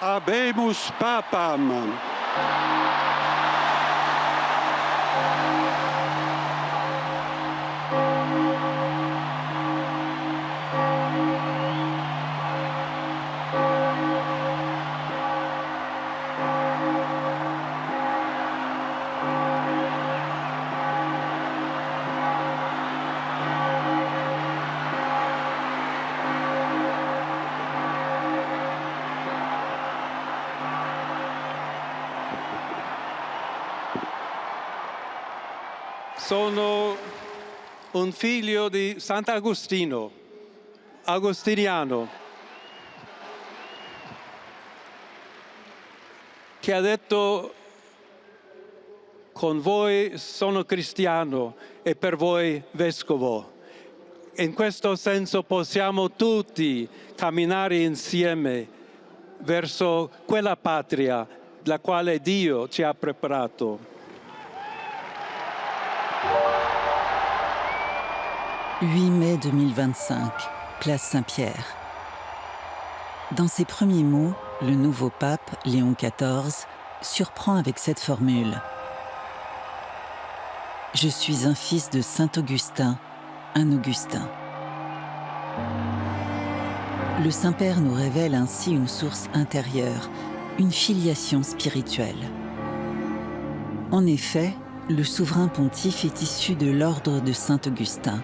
Habemus Papam. Sono un figlio di Sant'Agostino, agostiniano, che ha detto: con voi sono cristiano e per voi vescovo. In questo senso possiamo tutti camminare insieme verso quella patria la quale Dio ci ha preparato. 8 mai 2025, place Saint-Pierre. Dans ses premiers mots, le nouveau pape, Léon XIV, surprend avec cette formule. Je suis un fils de Saint-Augustin, un Augustin. Le Saint-Père nous révèle ainsi une source intérieure, une filiation spirituelle. En effet, le souverain pontife est issu de l'ordre de Saint-Augustin,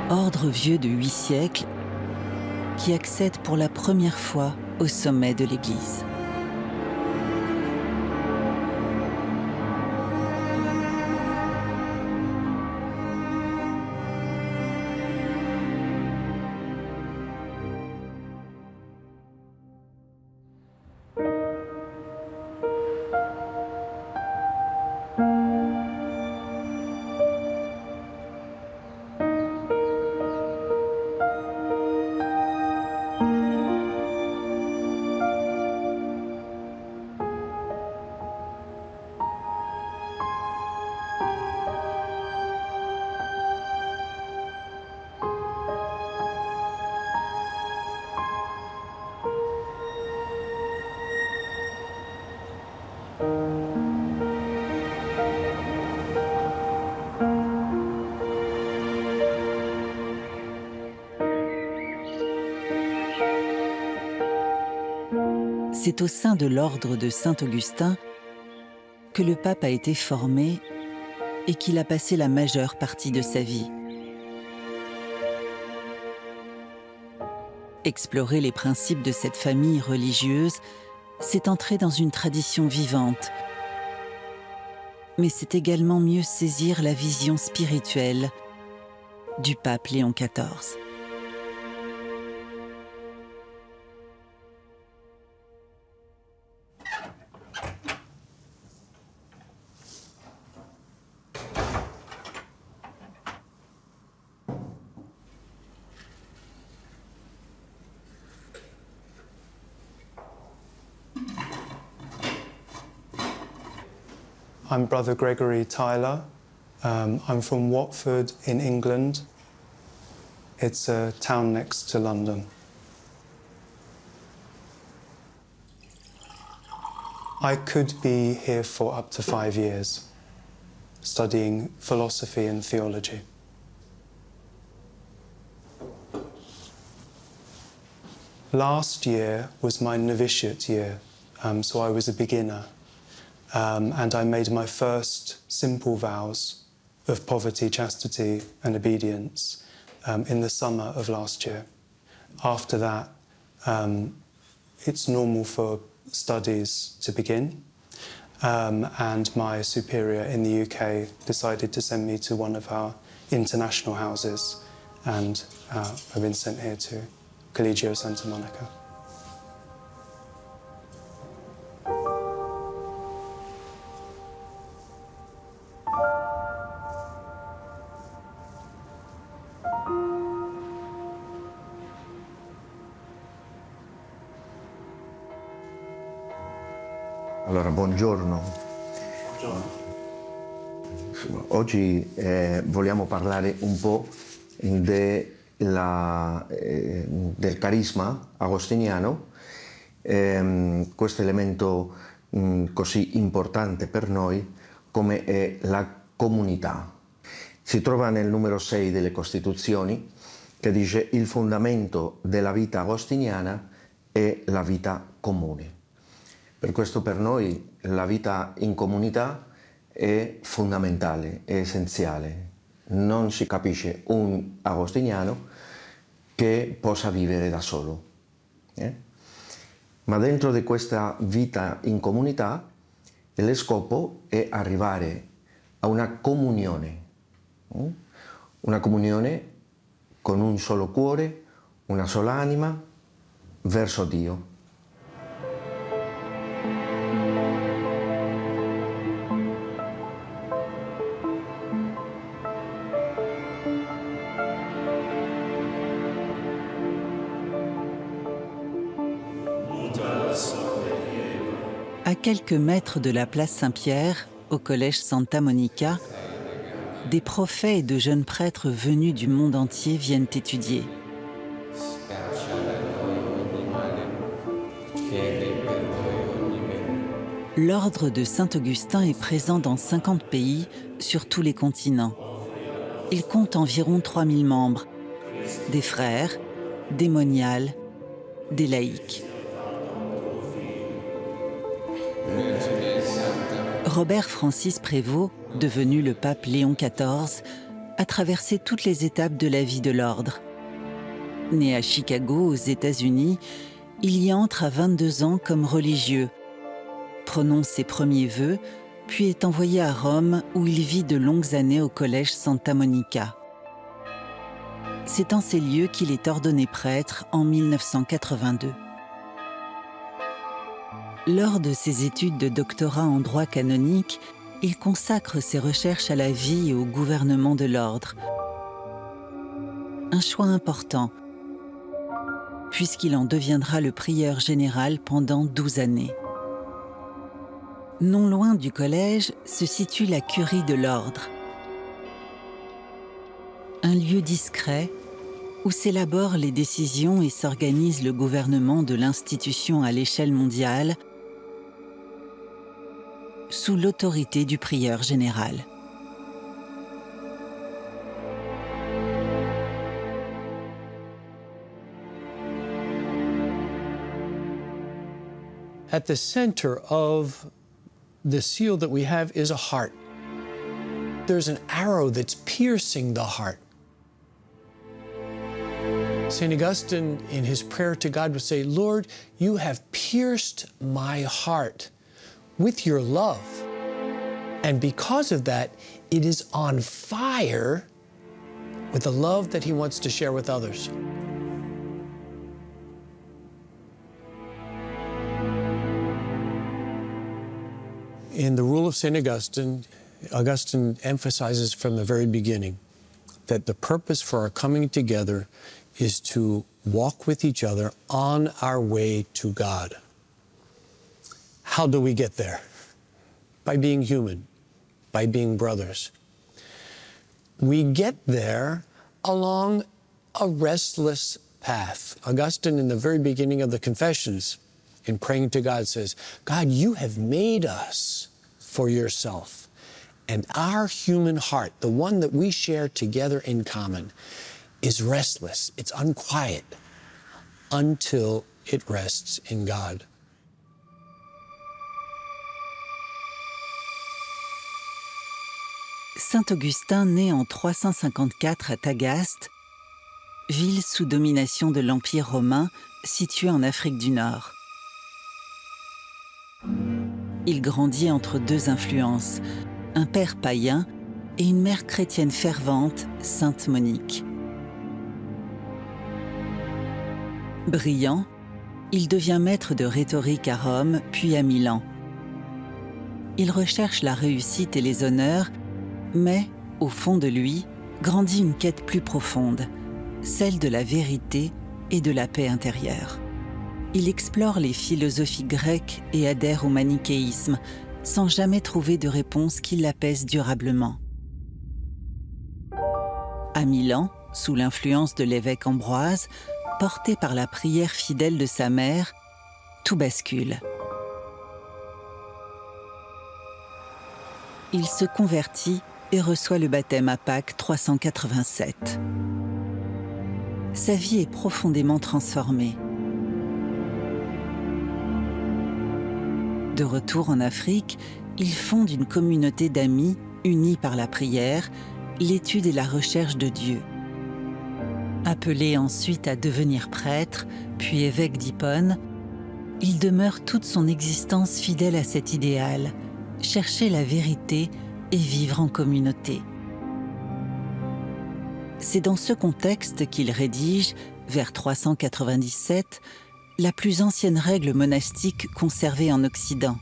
ordre vieux de 8 siècles qui accède pour la première fois au sommet de l'Église. C'est au sein de l'ordre de Saint-Augustin que le pape a été formé et qu'il a passé la majeure partie de sa vie. Explorer les principes de cette famille religieuse, c'est entrer dans une tradition vivante, mais c'est également mieux saisir la vision spirituelle du pape Léon XIV. I'm Brother Gregory Tyler. I'm from Watford in England. It's a town next to London. I could be here for up to 5 years, studying philosophy and theology. Last year was my novitiate year, so I was a beginner. And I made my first simple vows of poverty, chastity and obedience in the summer of last year. After that, it's normal for studies to begin, and my superior in the UK decided to send me to one of our international houses, and I've been sent here to Collegio Santa Monica. Allora, buongiorno. Oggi vogliamo parlare un po' del carisma agostiniano questo elemento così importante per noi come è la comunità. Si trova nel numero 6 delle Costituzioni che dice il fondamento della vita agostiniana è la vita comune. Per questo per noi la vita in comunità è fondamentale, è essenziale. Non si capisce un agostiniano che possa vivere da solo. Ma dentro di questa vita in comunità lo scopo è arrivare a una comunione con un solo cuore, una sola anima verso Dio. À quelques mètres de la place Saint-Pierre, au collège Santa Monica, des prophètes et de jeunes prêtres venus du monde entier viennent étudier. L'ordre de Saint-Augustin est présent dans 50 pays sur tous les continents. Il compte environ 3000 membres, des frères, des moniales, des laïcs. Robert Francis Prévost, devenu le pape Léon XIV, a traversé toutes les étapes de la vie de l'ordre. Né à Chicago, aux États-Unis, il y entre à 22 ans comme religieux, prononce ses premiers vœux, puis est envoyé à Rome où il vit de longues années au collège Santa Monica. C'est en ces lieux qu'il est ordonné prêtre en 1982. Lors de ses études de doctorat en droit canonique, il consacre ses recherches à la vie et au gouvernement de l'ordre. Un choix important, puisqu'il en deviendra le prieur général pendant 12 années. Non loin du collège se situe la curie de l'ordre, un lieu discret où s'élaborent les décisions et s'organise le gouvernement de l'institution à l'échelle mondiale sous l'autorité du prieur général. At the center of the seal that we have is a heart. There's an arrow that's piercing the heart. St. Augustine, in his prayer to God, would say, Lord, you have pierced my heart with your love. And because of that, it is on fire with the love that he wants to share with others. In the Rule of St. Augustine, Augustine emphasizes from the very beginning that the purpose for our coming together is to walk with each other on our way to God. How do we get there? By being human, by being brothers. We get there along a restless path. Augustine, in the very beginning of the Confessions, in praying to God, says, God, you have made us for yourself. And our human heart, the one that we share together in common, is restless, it's unquiet, until it rests in God. Saint Augustin naît en 354 à Tagaste, ville sous domination de l'Empire romain située en Afrique du Nord. Il grandit entre deux influences, un père païen et une mère chrétienne fervente, Sainte Monique. Brillant, il devient maître de rhétorique à Rome, puis à Milan. Il recherche la réussite et les honneurs, mais, au fond de lui, grandit une quête plus profonde, celle de la vérité et de la paix intérieure. Il explore les philosophies grecques et adhère au manichéisme, sans jamais trouver de réponse qui l'apaise durablement. À Milan, sous l'influence de l'évêque Ambroise, porté par la prière fidèle de sa mère, tout bascule. Il se convertit et reçoit le baptême à Pâques 387. Sa vie est profondément transformée. De retour en Afrique, il fonde une communauté d'amis unis par la prière, l'étude et la recherche de Dieu. Appelé ensuite à devenir prêtre, puis évêque d'Hippone, il demeure toute son existence fidèle à cet idéal, chercher la vérité et vivre en communauté. C'est dans ce contexte qu'il rédige, vers 397, la plus ancienne règle monastique conservée en Occident.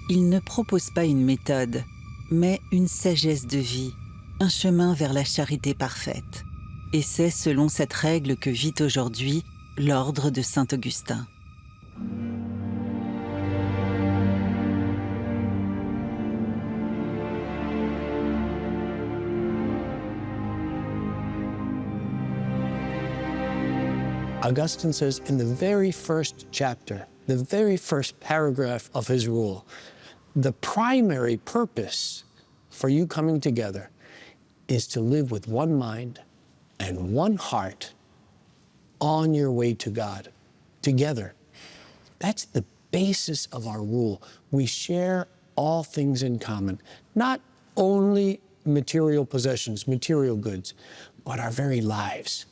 Il ne propose pas une méthode, mais une sagesse de vie, un chemin vers la charité parfaite. Et c'est selon cette règle que vit aujourd'hui l'ordre de Saint-Augustin. Augustine says in the very first chapter, the very first paragraph of his rule, the primary purpose for you coming together is to live with one mind and one heart on your way to God, together. That's the basis of our rule. We share all things in common, not only material possessions, material goods, but our very lives.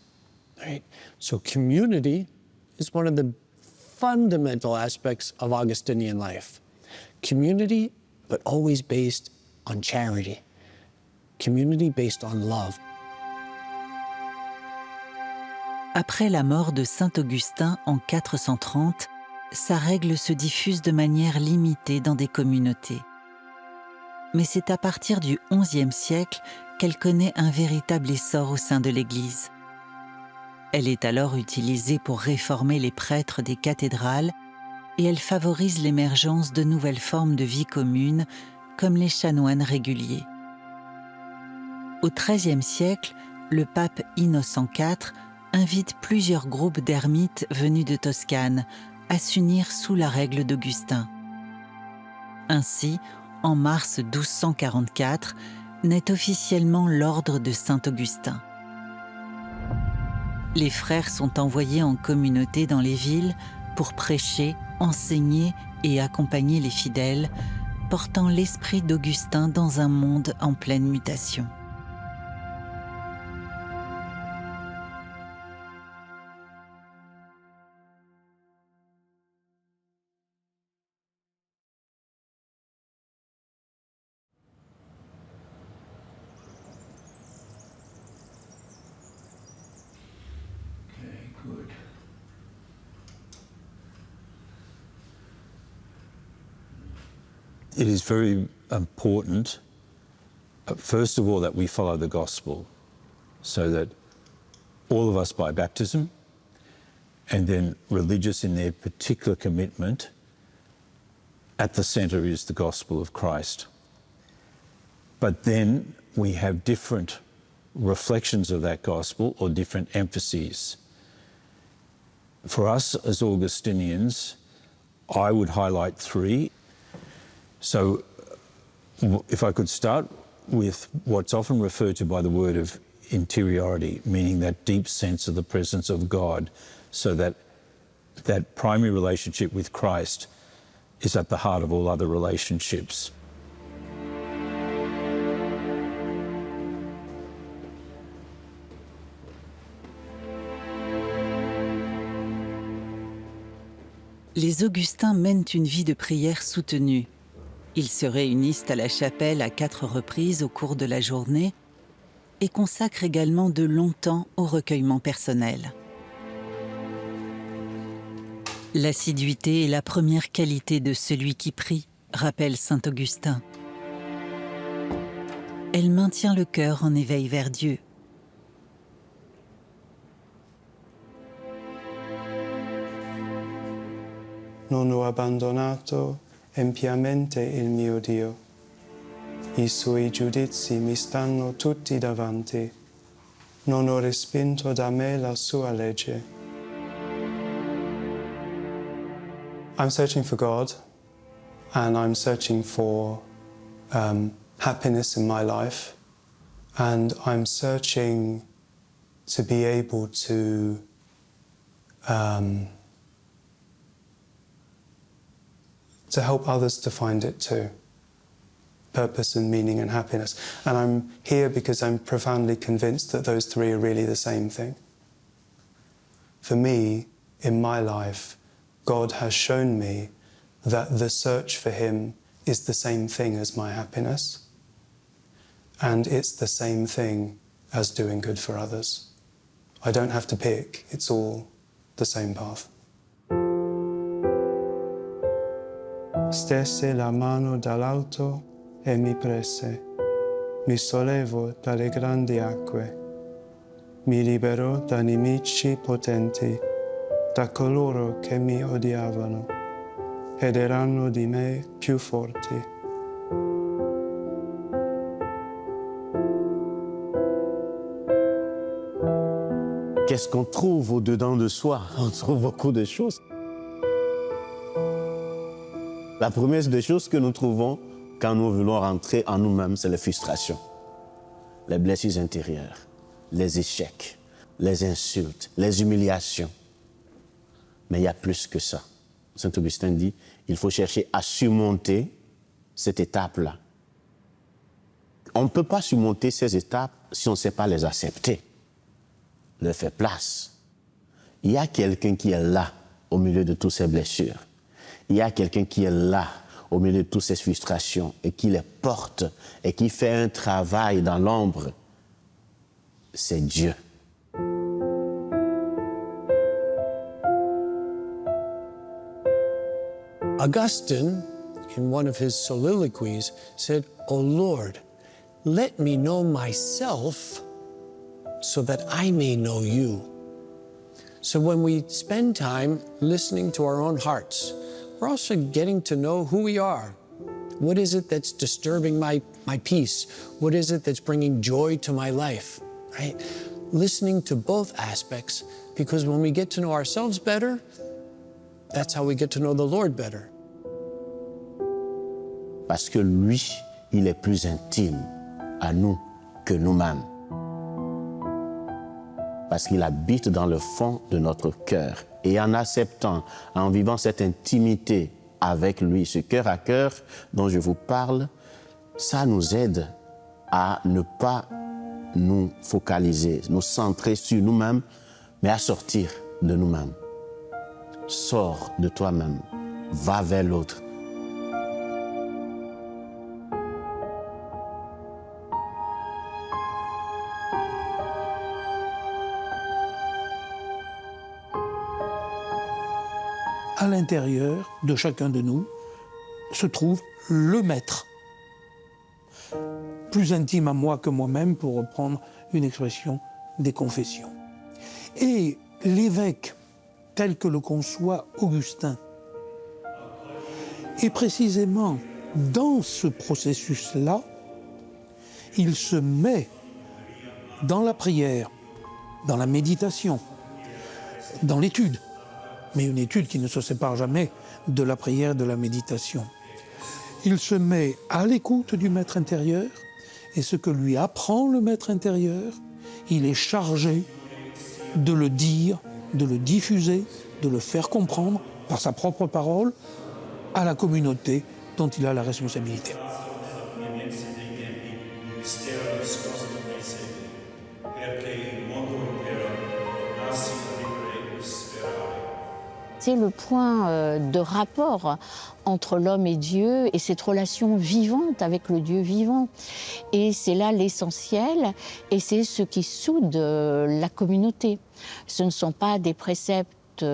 Right? So community is one of the fundamental aspects of Augustinian life. Community, but always based on charity. Community based on love. Après la mort de saint Augustin en 430, sa règle se diffuse de manière limitée dans des communautés. Mais c'est à partir du XIe siècle qu'elle connaît un véritable essor au sein de l'Église. Elle est alors utilisée pour réformer les prêtres des cathédrales et elle favorise l'émergence de nouvelles formes de vie commune, comme les chanoines réguliers. Au XIIIe siècle, le pape Innocent IV invite plusieurs groupes d'ermites venus de Toscane à s'unir sous la règle d'Augustin. Ainsi, en mars 1244, naît officiellement l'ordre de Saint-Augustin. Les frères sont envoyés en communauté dans les villes pour prêcher, enseigner et accompagner les fidèles, portant l'esprit d'Augustin dans un monde en pleine mutation. Good. It is very important, first of all, that we follow the gospel, so that all of us by baptism, and then religious in their particular commitment, at the centre is the gospel of Christ. But then we have different reflections of that gospel or different emphases. For us as Augustinians, I would highlight three. So if I could start with what's often referred to by the word of interiority, meaning that deep sense of the presence of God, so that that primary relationship with Christ is at the heart of all other relationships. Les Augustins mènent une vie de prière soutenue. Ils se réunissent à la chapelle à 4 reprises au cours de la journée et consacrent également de longs temps au recueillement personnel. L'assiduité est la première qualité de celui qui prie, rappelle saint Augustin. Elle maintient le cœur en éveil vers Dieu. Non ho abbandonato empiamente il mio Dio. I suoi giudizi mi stanno tutti davanti. Non ho respinto da me la sua legge. I'm searching for God, and I'm searching for happiness in my life, and I'm searching to be able to help others to find it too. Purpose and meaning and happiness. And I'm here because I'm profoundly convinced that those three are really the same thing. For me, in my life, God has shown me that the search for Him is the same thing as my happiness, and it's the same thing as doing good for others. I don't have to pick, it's all the same path. Stesse la mano dall'alto e mi presse, mi sollevo dalle grandi acque, mi liberò da nemici potenti, da coloro che mi odiavano, ed erano di me più forti. Qu'est-ce qu'on trouve au-dedans de soi? On trouve beaucoup de choses. La première des choses que nous trouvons quand nous voulons rentrer en nous-mêmes, c'est les frustrations, les blessures intérieures, les échecs, les insultes, les humiliations. Mais il y a plus que ça. Saint Augustin dit, il faut chercher à surmonter cette étape-là. On ne peut pas surmonter ces étapes si on ne sait pas les accepter, leur faire place. Il y a quelqu'un qui est là au milieu de toutes ces blessures. Il y a quelqu'un qui est là au milieu de toutes ces frustrations et qui les porte et qui fait un travail dans l'ombre. C'est Dieu. Augustine, in one of his soliloquies, said, "O Lord, let me know myself so that I may know you." So when we spend time listening to our own hearts, we're also getting to know who we are. What is it that's disturbing my peace? What is it that's bringing joy to my life, right? Listening to both aspects, because when we get to know ourselves better, that's how we get to know the Lord better. Parce que lui, il est plus intime à nous que nous-mêmes. Parce qu'il habite dans le fond de notre cœur. Et en acceptant, en vivant cette intimité avec lui, ce cœur à cœur dont je vous parle, ça nous aide à ne pas nous focaliser, nous centrer sur nous-mêmes, mais à sortir de nous-mêmes. Sors de toi-même, va vers l'autre. À l'intérieur de chacun de nous se trouve le maître, plus intime à moi que moi-même, pour reprendre une expression des confessions. Et l'évêque, tel que le conçoit Augustin, est précisément dans ce processus-là, il se met dans la prière, dans la méditation, dans l'étude, mais une étude qui ne se sépare jamais de la prière et de la méditation. Il se met à l'écoute du maître intérieur, et ce que lui apprend le maître intérieur, il est chargé de le dire, de le diffuser, de le faire comprendre par sa propre parole à la communauté dont il a la responsabilité. C'est le point de rapport entre l'homme et Dieu et cette relation vivante avec le Dieu vivant. Et c'est là l'essentiel et c'est ce qui soude la communauté. Ce ne sont pas des préceptes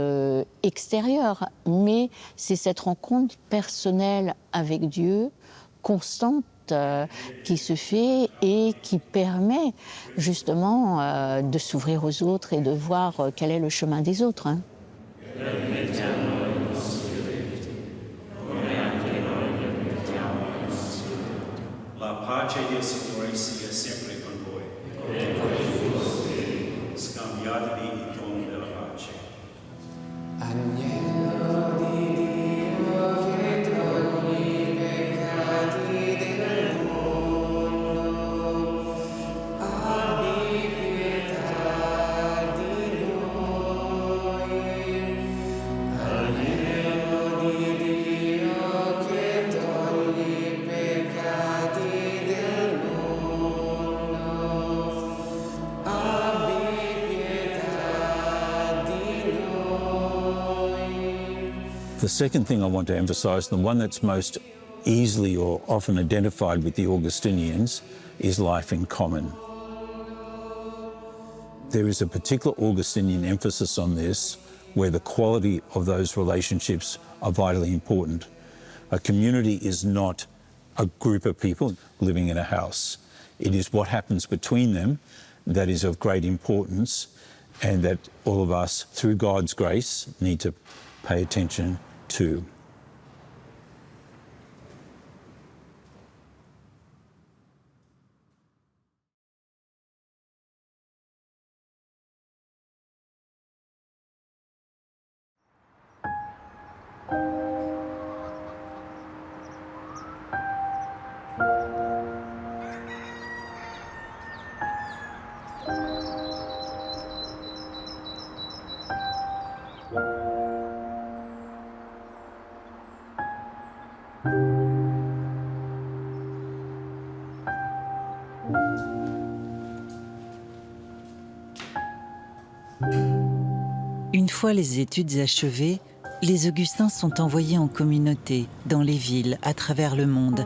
extérieurs, mais c'est cette rencontre personnelle avec Dieu, constante, qui se fait et qui permet justement de s'ouvrir aux autres et de voir quel est le chemin des autres. La pace del Signore sia sempre con voi. Scambiatevi il dono della pace. Agnello di The second thing I want to emphasise, the one that's most easily or often identified with the Augustinians, is life in common. There is a particular Augustinian emphasis on this, where the quality of those relationships are vitally important. A community is not a group of people living in a house. It is what happens between them that is of great importance, and that all of us, through God's grace, need to pay attention to. Une fois les études achevées, les Augustins sont envoyés en communauté, dans les villes, à travers le monde,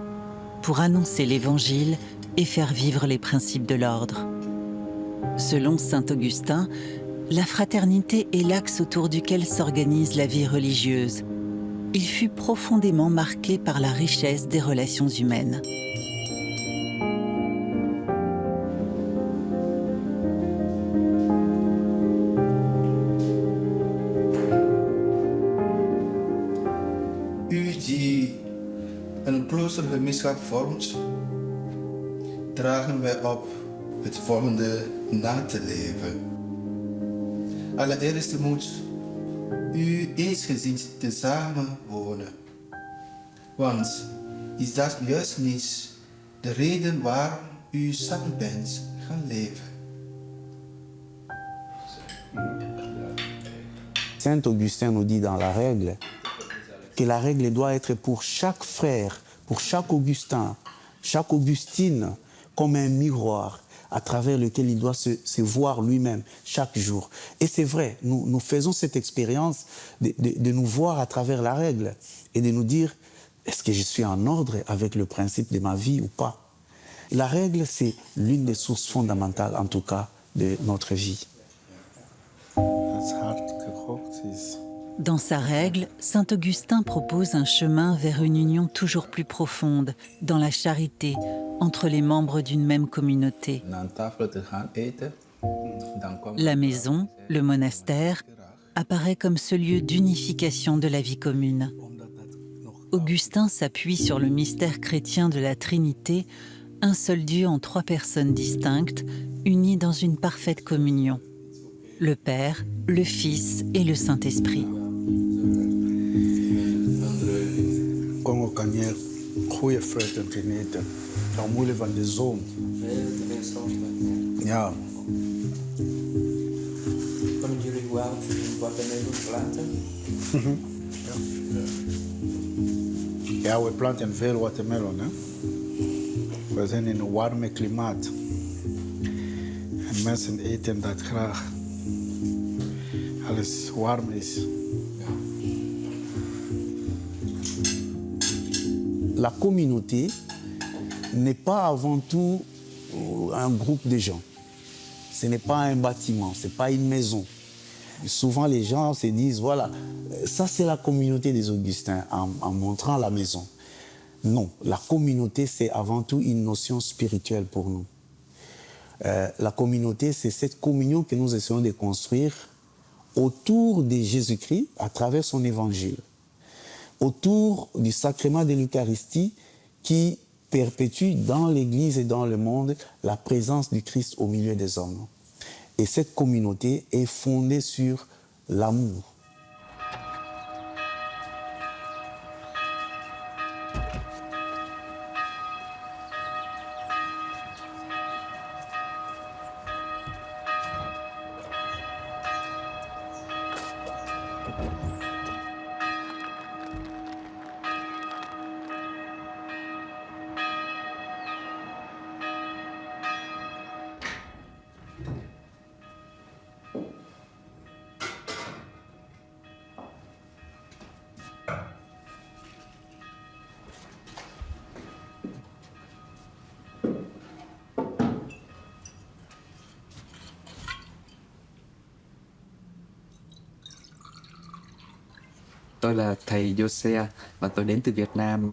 pour annoncer l'Évangile et faire vivre les principes de l'ordre. Selon saint Augustin, la fraternité est l'axe autour duquel s'organise la vie religieuse. Il fut profondément marqué par la richesse des relations humaines. U die een kloostergemeenschap vormt, dragen wij op het volgende na te leven. Allereerst moet u eensgezind tezamen wonen. Want is dat juist niet de reden waarom u samen bent gaan leven? Saint Augustin nous dit dans la règle que la règle doit être pour chaque frère, pour chaque Augustin, chaque Augustine, comme un miroir à travers lequel il doit se voir lui-même chaque jour. Et c'est vrai, nous faisons cette expérience de nous voir à travers la règle et de nous dire, est-ce que je suis en ordre avec le principe de ma vie ou pas? La règle, c'est l'une des sources fondamentales, en tout cas, de notre vie. Dans sa règle, saint Augustin propose un chemin vers une union toujours plus profonde, dans la charité, entre les membres d'une même communauté. La maison, le monastère, apparaît comme ce lieu d'unification de la vie commune. Augustin s'appuie sur le mystère chrétien de la Trinité, un seul Dieu en 3 personnes distinctes, unies dans une parfaite communion. Le Père, le Fils et le Saint-Esprit. Congo kan je goede vruchten genieten, omwille van de zon. Ja. Kunnen jullie wel watermelon planten? Ja, we planten veel watermelon. Hè? We zijn in een warme klimaat. En mensen eten dat graag. Alles warm is. La communauté n'est pas avant tout un groupe de gens. Ce n'est pas un bâtiment, ce n'est pas une maison. Souvent, les gens se disent, voilà, ça c'est la communauté des Augustins, en montrant la maison. Non, la communauté, c'est avant tout une notion spirituelle pour nous. La communauté, c'est cette communion que nous essayons de construire autour de Jésus-Christ à travers son évangile, autour du sacrement de l'Eucharistie qui perpétue dans l'Église et dans le monde la présence du Christ au milieu des hommes. Et cette communauté est fondée sur l'amour. Tôi là thầy Jose và tôi đến từ Việt Nam.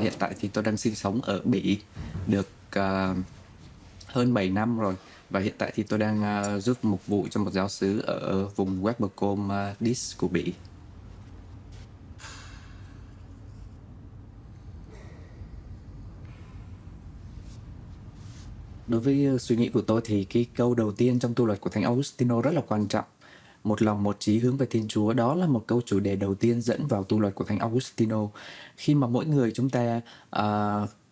Hiện tại thì tôi đang sinh sống ở Bỉ được hơn 7 năm rồi. Và hiện tại thì tôi đang giúp mục vụ cho một giáo xứ ở vùng Webercom Dis của Bỉ. Đối với suy nghĩ của tôi thì cái câu đầu tiên trong tu luật của Thánh Augustino rất là quan trọng. Một lòng một trí hướng về Thiên Chúa, đó là một câu chủ đề đầu tiên dẫn vào tu luật của Thánh Augustino. Khi mà mỗi người chúng ta,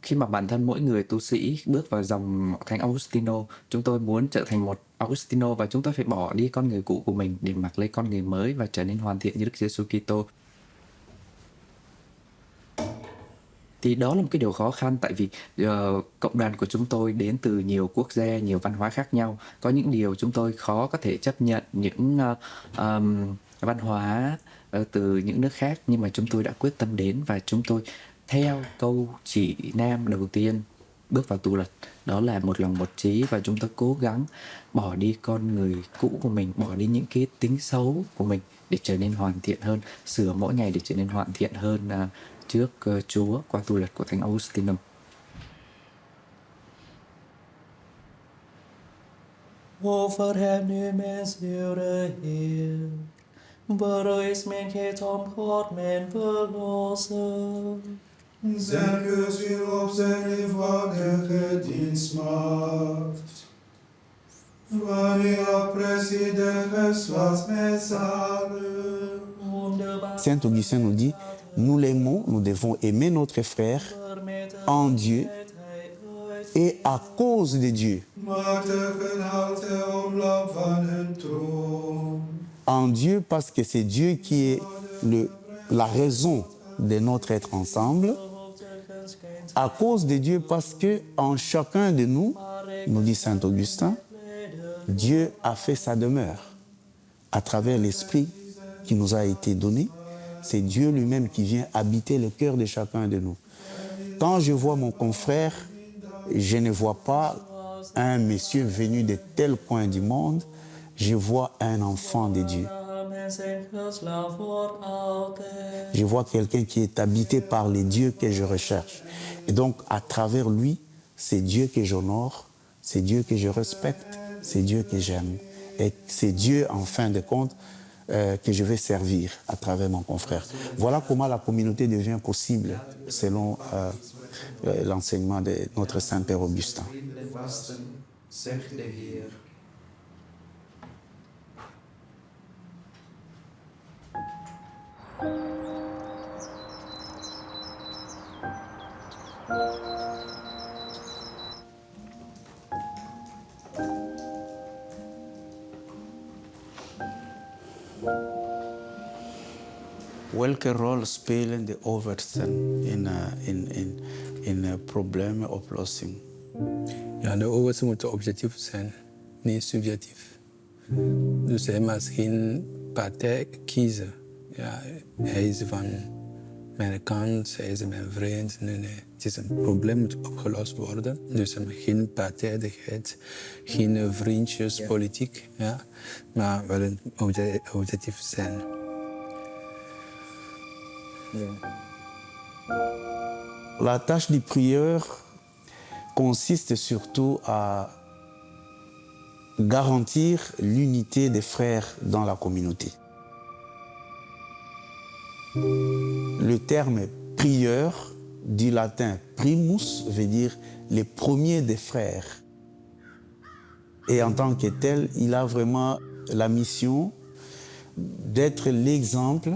khi mà bản thân mỗi người tu sĩ bước vào dòng Thánh Augustino, chúng tôi muốn trở thành một Augustino và chúng tôi phải bỏ đi con người cũ của mình để mặc lấy con người mới và trở nên hoàn thiện như Đức Giêsu Kitô. Thì đó là một cái điều khó khăn tại vì cộng đoàn của chúng tôi đến từ nhiều quốc gia, nhiều văn hóa khác nhau. Có những điều chúng tôi khó có thể chấp nhận những văn hóa từ những nước khác, nhưng mà chúng tôi đã quyết tâm đến và chúng tôi theo câu chỉ nam đầu tiên bước vào tu luật, đó là một lòng một trí, và chúng tôi cố gắng bỏ đi con người cũ của mình, bỏ đi những cái tính xấu của mình để trở nên hoàn thiện hơn, sửa mỗi ngày để trở nên hoàn thiện hơn trước Chúa qua tu luật của Thánh Augustino. Hvorfor er nu mens dere her? Berøys men ketom kort men forlåse. Zerkes vil opzende vadige dienstmacht. Varia presideres las mesare. Saint Augustin nous dit, nous l'aimons, nous devons aimer notre frère en Dieu et à cause de Dieu. En Dieu parce que c'est Dieu qui est la raison de notre être ensemble. À cause de Dieu parce que en chacun de nous, nous dit Saint Augustin, Dieu a fait sa demeure à travers l'esprit qui nous a été donné. C'est Dieu lui-même qui vient habiter le cœur de chacun de nous. Quand je vois mon confrère, je ne vois pas un monsieur venu de tel coin du monde, je vois un enfant de Dieu. Je vois quelqu'un qui est habité par les dieux que je recherche. Et donc, à travers lui, c'est Dieu que j'honore, c'est Dieu que je respecte, c'est Dieu que j'aime. Et c'est Dieu, en fin de compte, que je vais servir à travers mon confrère. Voilà comment la communauté devient possible, selon l'enseignement de notre Saint-Père Augustin. Welke rol spelen de oversten in probleemoplossing? Ja, de oversten moeten objectief zijn, niet subjectief. Dus hij mag geen partij kiezen. Ja, hij is van mijn kant, hij is mijn vriend. Nee. Het is een probleem moet opgelost worden. Dus er mag geen partijdigheid, geen vriendjespolitiek, ja, maar wel een objectief zijn. La tâche du prieur consiste surtout à garantir l'unité des frères dans la communauté. Le terme prieur du latin primus veut dire les premiers des frères. Et en tant que tel, il a vraiment la mission d'être l'exemple,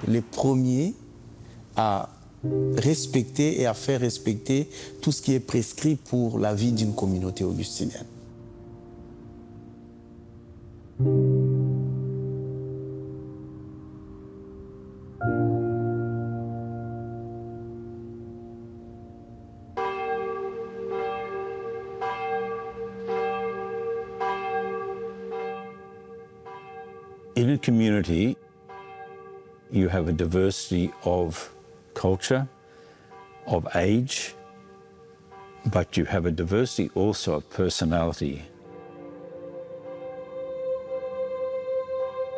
le premier à respecter et à faire respecter tout ce qui est prescrit pour la vie d'une communauté augustinienne. In a community, you have a diversity of culture, of age, but you have a diversity also of personality.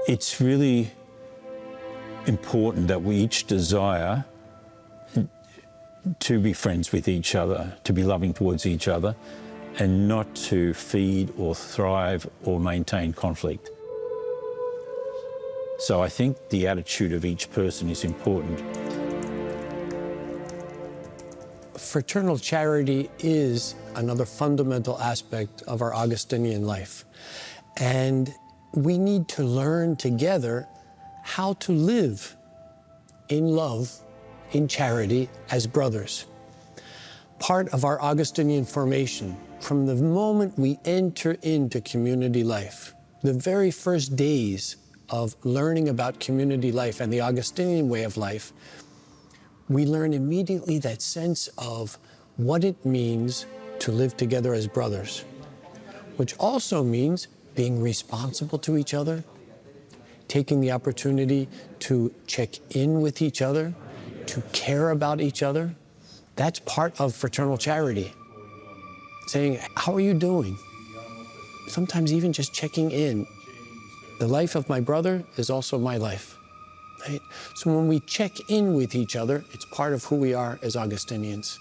it's really important that we each desire to be friends with each other, to be loving towards each other, and not to feed or thrive or maintain conflict. So I think the attitude of each person is important. Fraternal charity is another fundamental aspect of our Augustinian life. And we need to learn together how to live in love, in charity, as brothers. Part of our Augustinian formation, from the moment we enter into community life, the very first days of learning about community life and the Augustinian way of life, we learn immediately that sense of what it means to live together as brothers, which also means being responsible to each other, taking the opportunity to check in with each other, to care about each other. That's part of fraternal charity. Saying, how are you doing? Sometimes even just checking in. The life of my brother is also my life. Right? So when we check in with each other, it's part of who we are as Augustinians.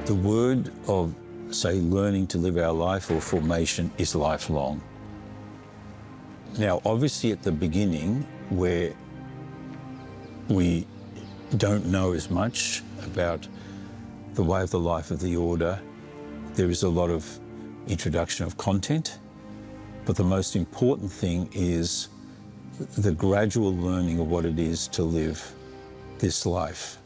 The word of, say, learning to live our life or formation is lifelong. Now, obviously at the beginning, where we don't know as much about the way of the life of the order, there is a lot of introduction of content, but the most important thing is the gradual learning of what it is to live this life.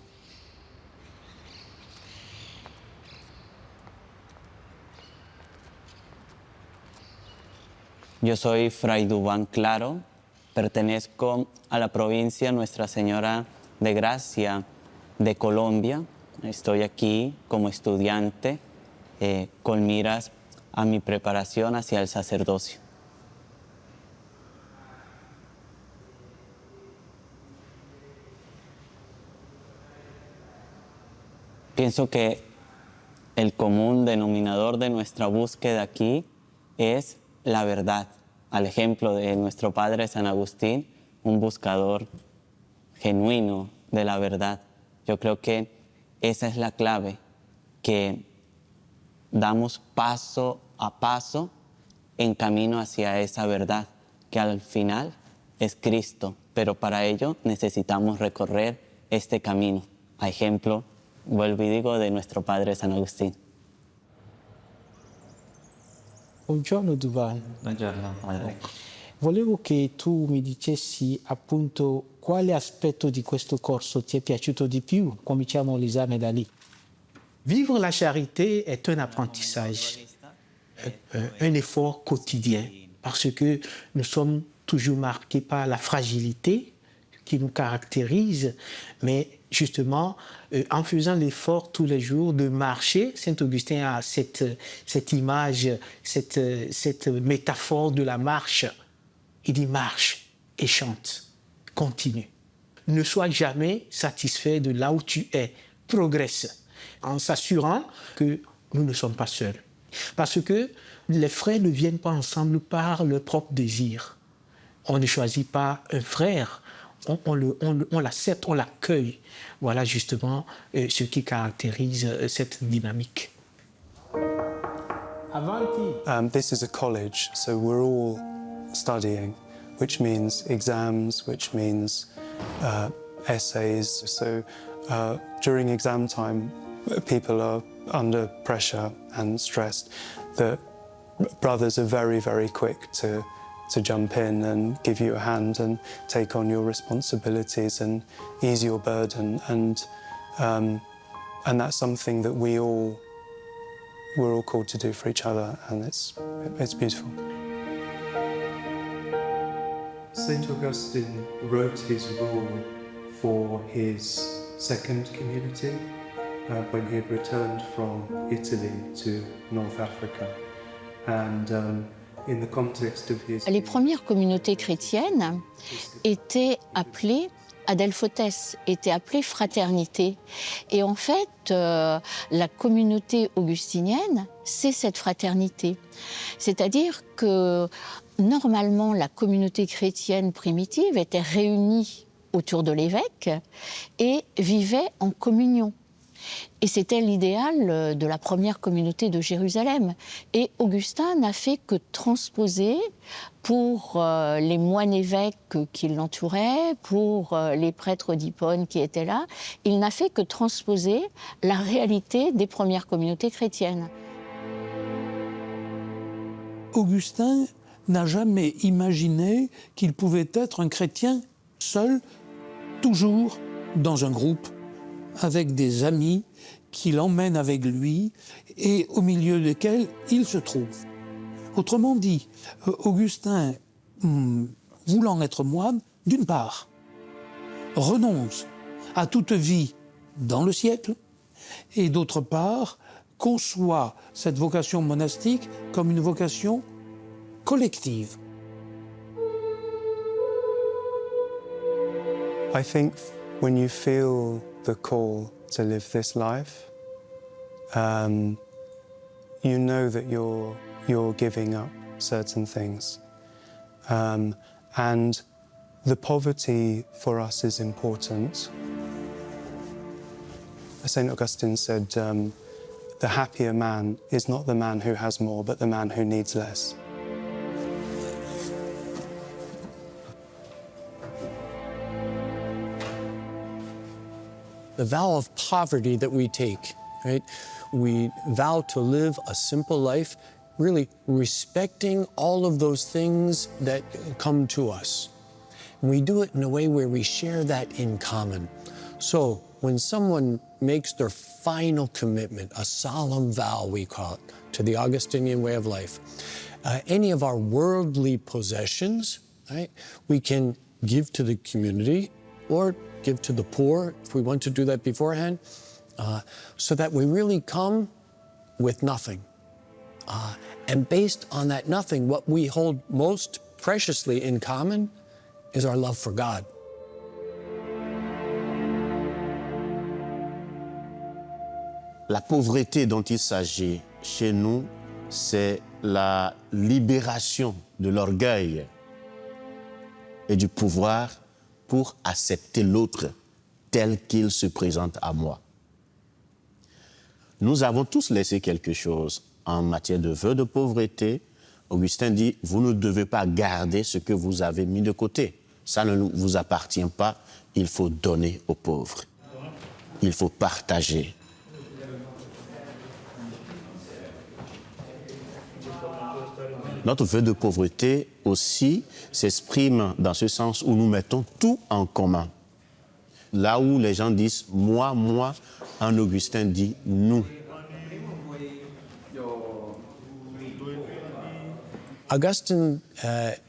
Yo soy Fray Dubán Claro, pertenezco a la provincia Nuestra Señora de Gracia de Colombia. Estoy aquí como estudiante con miras a mi preparación hacia el sacerdocio. Pienso que el común denominador de nuestra búsqueda aquí es la verdad, al ejemplo de nuestro padre San Agustín, un buscador genuino de la verdad. Yo creo que esa es la clave, que damos paso a paso en camino hacia esa verdad, que al final es Cristo, pero para ello necesitamos recorrer este camino, a ejemplo, vuelvo y digo, de nuestro padre San Agustín. Buongiorno Duval. Buongiorno. Volevo che tu mi dicessi appunto quale aspetto di questo corso ti è piaciuto di più. Cominciamo l'esame da lì. Vivre la charité est un apprentissage, un effort quotidien, parce que nous sommes toujours marqués par la fragilité qui nous caractérise, mais justement, en faisant l'effort tous les jours de marcher, Saint-Augustin a cette image, cette métaphore de la marche. Il dit marche et chante, continue. Ne sois jamais satisfait de là où tu es, progresse, en s'assurant que nous ne sommes pas seuls. Parce que les frères ne viennent pas ensemble par leur propre désir. On ne choisit pas un frère, on l'accepte, on l'accueille. Voilà justement ce qui caractérise cette dynamique. This is a college, so we're all studying, which means exams, which means essays. So during exam time, people are under pressure and stressed. The brothers are very, very quick to jump in and give you a hand and take on your responsibilities and ease your burden, and that's something that we're all called to do for each other, and it's beautiful. St. Augustine wrote his rule for his second community when he had returned from Italy to North Africa, and in the context of his... Les premières communautés chrétiennes étaient appelées Adelphotes était appelée fraternité. Et en fait, la communauté augustinienne, c'est cette fraternité. C'est-à-dire que normalement, la communauté chrétienne primitive était réunie autour de l'évêque et vivait en communion. Et c'était l'idéal de la première communauté de Jérusalem. Et Augustin n'a fait que transposer pour les moines-évêques qui l'entouraient, pour les prêtres d'Hippone qui étaient là, il n'a fait que transposer la réalité des premières communautés chrétiennes. Augustin n'a jamais imaginé qu'il pouvait être un chrétien seul, toujours dans un groupe, avec des amis qui l'emmènent avec lui et au milieu desquels il se trouve. Autrement dit, Augustin, voulant être moine, d'une part, renonce à toute vie dans le siècle et d'autre part, conçoit cette vocation monastique comme une vocation collective. I think when you feel the call to live this life, you know that you're giving up certain things. And the poverty for us is important. St. Augustine said, the happier man is not the man who has more, but the man who needs less. The vow of poverty that we take, right? We vow to live a simple life, really respecting all of those things that come to us. And we do it in a way where we share that in common. So when someone makes their final commitment, a solemn vow, we call it, to the Augustinian way of life, any of our worldly possessions, right, we can give to the community or give to the poor, if we want to do that beforehand, so that we really come with nothing. And based on that nothing, what we hold most preciously in common is our love for God. La pauvreté dont il s'agit chez nous, c'est la libération de l'orgueil et du pouvoir pour accepter l'autre tel qu'il se présente à moi. Nous avons tous laissé quelque chose en matière de vœux de pauvreté. Augustin dit, vous ne devez pas garder ce que vous avez mis de côté. Ça ne vous appartient pas, il faut donner aux pauvres. Il faut partager. Notre vœu de pauvreté aussi s'exprime dans ce sens où nous mettons tout en commun. Là où les gens disent « moi », un Augustin dit « nous ». Augustine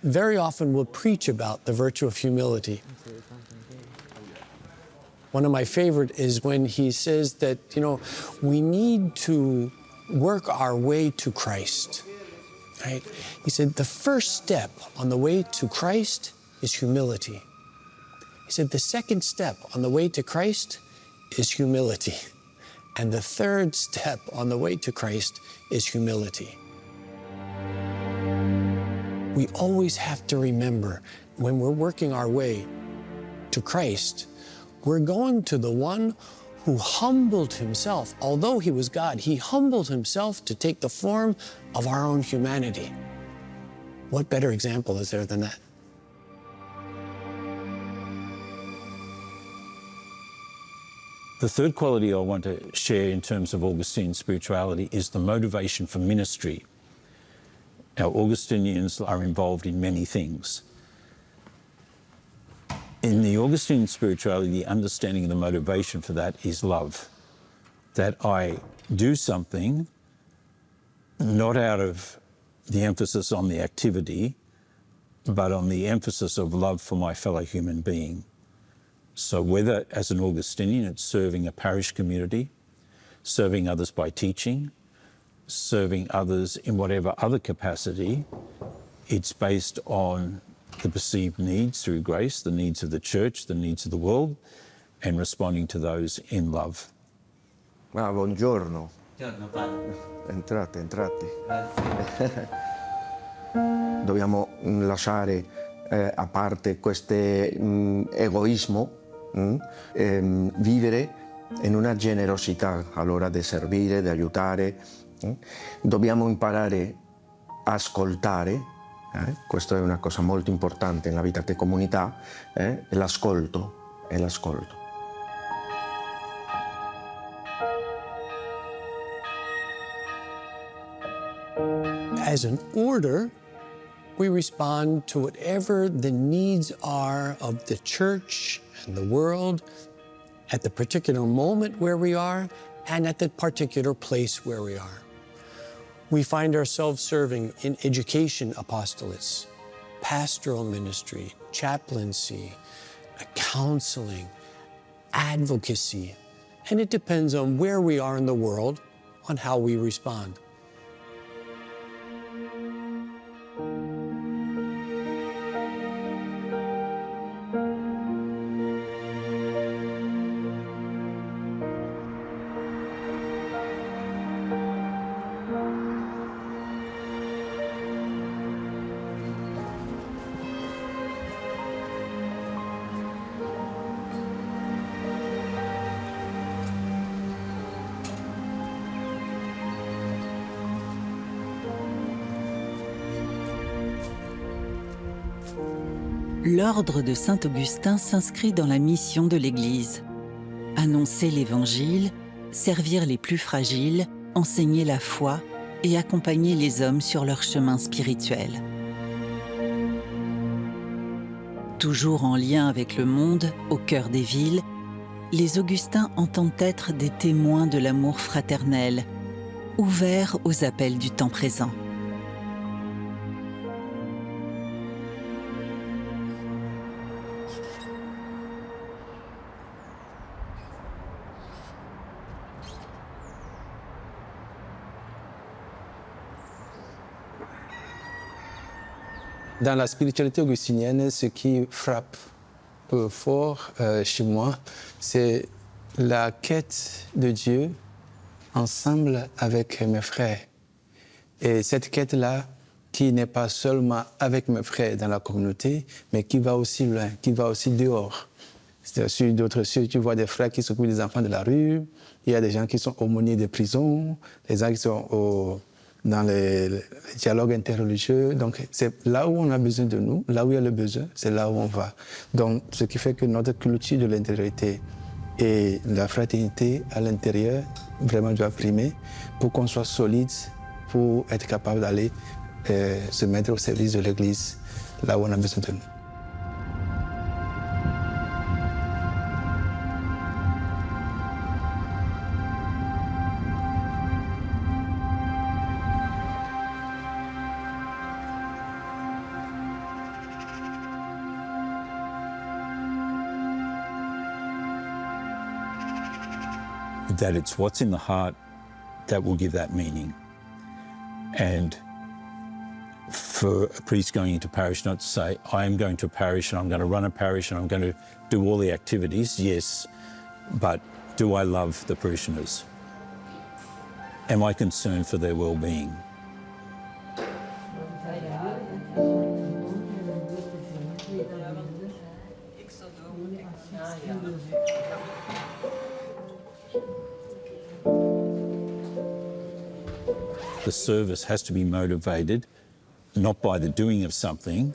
very often will preach about the virtue of humility. One of my favorite is when he says that, we need to work our way to Christ. Right? He said, the first step on the way to Christ is humility. He said, the second step on the way to Christ is humility. And the third step on the way to Christ is humility. We always have to remember, when we're working our way to Christ, we're going to the one who humbled himself. Although he was God, he humbled himself to take the form of our own humanity. What better example is there than that? The third quality I want to share in terms of Augustine spirituality is the motivation for ministry. Now, Augustinians are involved in many things. In the Augustine spirituality, the understanding and the motivation for that is love. That I do something not out of the emphasis on the activity, but on the emphasis of love for my fellow human being. So whether as an Augustinian it's serving a parish community, serving others by teaching, serving others in whatever other capacity, it's based on the perceived needs through grace, the needs of the church, the needs of the world, and responding to those in love. Buongiorno. Buongiorno, padre. Entrate, entrate. Grazie. Dobbiamo lasciare a parte questo egoismo, vivere in una generosità all'ora di servire, di aiutare. Dobbiamo imparare a ascoltare, questa è una cosa molto importante nella vita di comunità, l'ascolto, è l'ascolto. As an order, we respond to whatever the needs are of the church and the world at the particular moment where we are and at the particular place where we are. We find ourselves serving in education apostolates, pastoral ministry, chaplaincy, counseling, advocacy, and it depends on where we are in the world on how we respond. L'ordre de Saint-Augustin s'inscrit dans la mission de l'Église. Annoncer l'Évangile, servir les plus fragiles, enseigner la foi et accompagner les hommes sur leur chemin spirituel. Toujours en lien avec le monde, au cœur des villes, les Augustins entendent être des témoins de l'amour fraternel, ouverts aux appels du temps présent. Dans la spiritualité augustinienne, ce qui frappe fort chez moi, c'est la quête de Dieu ensemble avec mes frères. Et cette quête-là, qui n'est pas seulement avec mes frères dans la communauté, mais qui va aussi loin, qui va aussi dehors. Sur d'autres cieux, tu vois des frères qui s'occupent des enfants de la rue, il y a des gens qui sont aumôniers de prison, des gens qui sont dans les dialogues interreligieux. Donc, c'est là où on a besoin de nous, là où il y a le besoin, c'est là où on va. Donc, ce qui fait que notre culture de l'intériorité et la fraternité à l'intérieur vraiment doit primer pour qu'on soit solide, pour être capable d'aller se mettre au service de l'Église, là où on a besoin de nous. That it's what's in the heart that will give that meaning. And for a priest going into parish, not to say, I am going to a parish and I'm going to run a parish and I'm going to do all the activities, yes, but do I love the parishioners? Am I concerned for their well-being? The service has to be motivated not by the doing of something,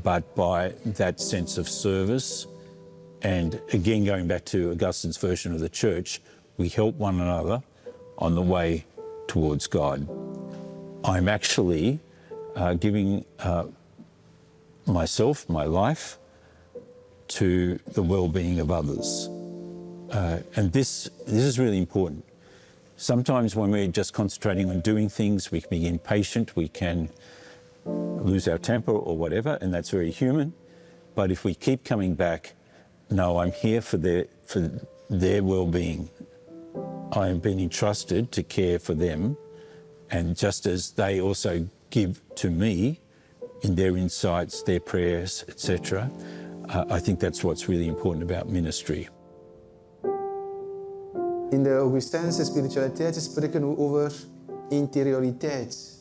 but by that sense of service. And again, going back to Augustine's version of the church, we help one another on the way towards God. I'm actually giving myself, my life, to the well-being of others. And this is really important. Sometimes when we're just concentrating on doing things, we can be impatient, we can lose our temper or whatever, and that's very human. But if we keep coming back, no, I'm here for their well-being. I have been entrusted to care for them, and just as they also give to me in their insights, their prayers, etc. I think that's what's really important about ministry. In de Augustijnse spiritualiteit spreken we over interioriteit.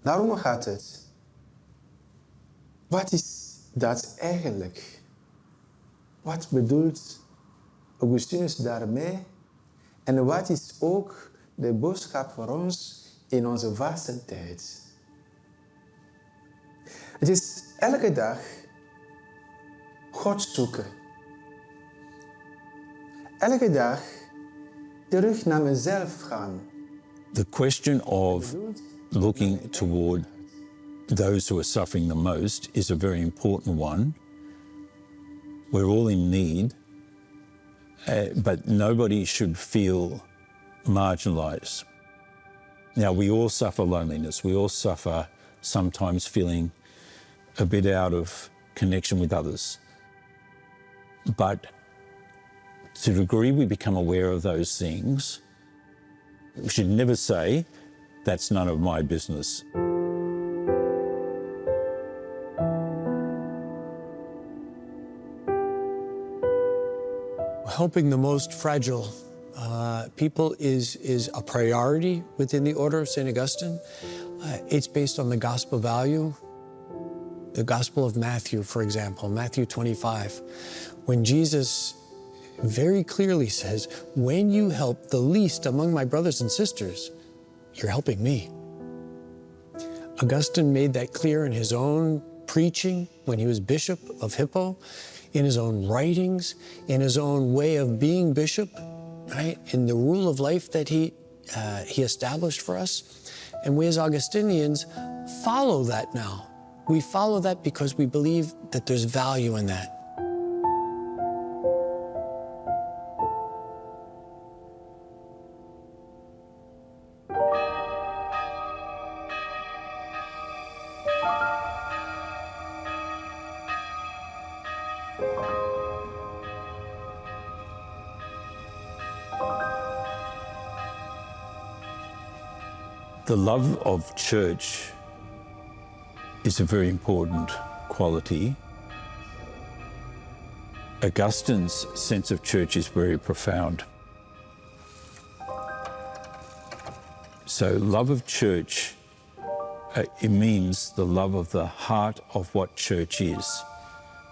Daarom gaat het. Wat is dat eigenlijk? Wat bedoelt Augustinus daarmee? En wat is ook de boodschap voor ons in onze vastentijd? Het is elke dag God zoeken. Elke dag terug naar mezelf gaan. The question of looking toward those who are suffering the most is a very important one. We're all in need, but nobody should feel marginalized. Now, we all suffer loneliness. We all suffer sometimes feeling a bit out of connection with others. But to the degree we become aware of those things, we should never say, that's none of my business. Helping the most fragile people is a priority within the Order of St. Augustine. It's based on the gospel value. The Gospel of Matthew, for example, Matthew 25, when Jesus very clearly says, when you help the least among my brothers and sisters, you're helping me. Augustine made that clear in his own preaching when he was Bishop of Hippo, in his own writings, in his own way of being bishop, right? In the rule of life that he established for us. And we as Augustinians follow that now. We follow that because we believe that there's value in that. The love of church is a very important quality. Augustine's sense of church is very profound. So love of church, it means the love of the heart of what church is,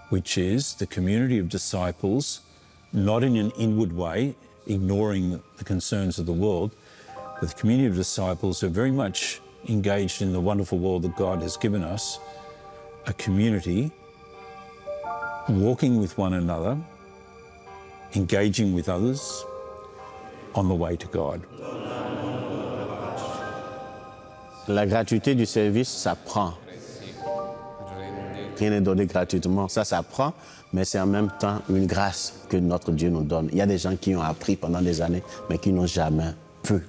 which is the community of disciples, not in an inward way, ignoring the concerns of the world, but the community of disciples are very much engaged in the wonderful world that God has given us, a community walking with one another, engaging with others on the way to God. La gratuité du service s'apprend. Rien n'est donné gratuitement, ça s'apprend, mais c'est en même temps une grâce que notre Dieu nous donne. Il y a des gens qui ont appris pendant des années, mais qui n'ont jamais pu.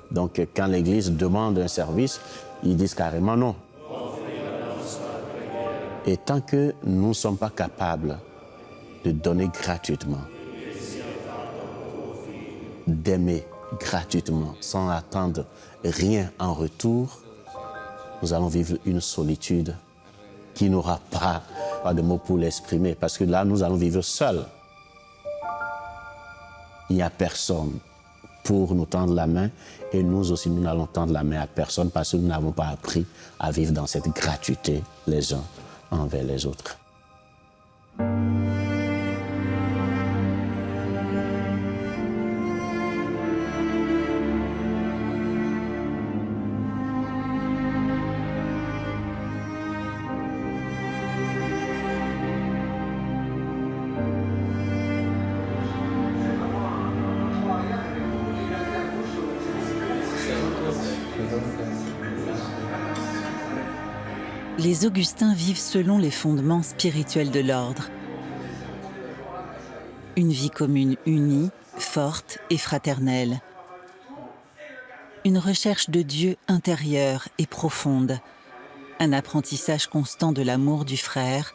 Donc, quand l'Église demande un service, ils disent carrément non. Et tant que nous ne sommes pas capables de donner gratuitement, d'aimer gratuitement, sans attendre rien en retour, nous allons vivre une solitude qui n'aura pas de mots pour l'exprimer, parce que là, nous allons vivre seuls. Il n'y a personne pour nous tendre la main, et nous aussi, nous n'allons tendre la main à personne parce que nous n'avons pas appris à vivre dans cette gratuité les uns envers les autres. Les Augustins vivent selon les fondements spirituels de l'ordre. Une vie commune unie, forte et fraternelle. Une recherche de Dieu intérieure et profonde. Un apprentissage constant de l'amour du frère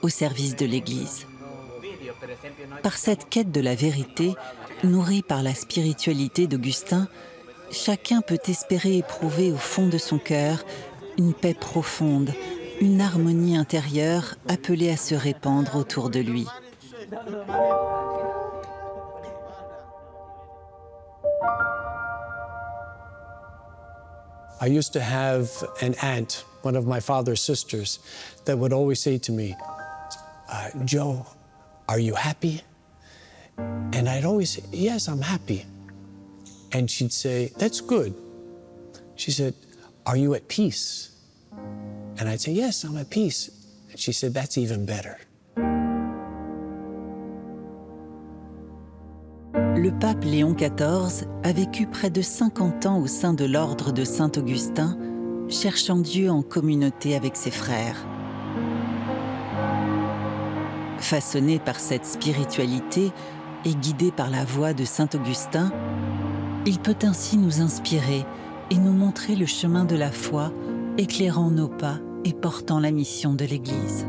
au service de l'Église. Par cette quête de la vérité, nourrie par la spiritualité d'Augustin, chacun peut espérer éprouver au fond de son cœur une paix profonde, une harmonie intérieure appelée à se répandre autour de lui. I used to have an aunt, one of my father's sisters, that would always say to me, Joe, are you happy? And I'd always say, yes, I'm happy. And she'd say, that's good. She said, are you at peace? And I'd say, yes, I'm at peace. And she said, that's even better. Le pape Léon XIV a vécu près de 50 ans au sein de l'ordre de Saint-Augustin, cherchant Dieu en communauté avec ses frères. Façonné par cette spiritualité et guidé par la voix de Saint-Augustin, il peut ainsi nous inspirer et nous montrer le chemin de la foi, éclairant nos pas et portant la mission de l'Église.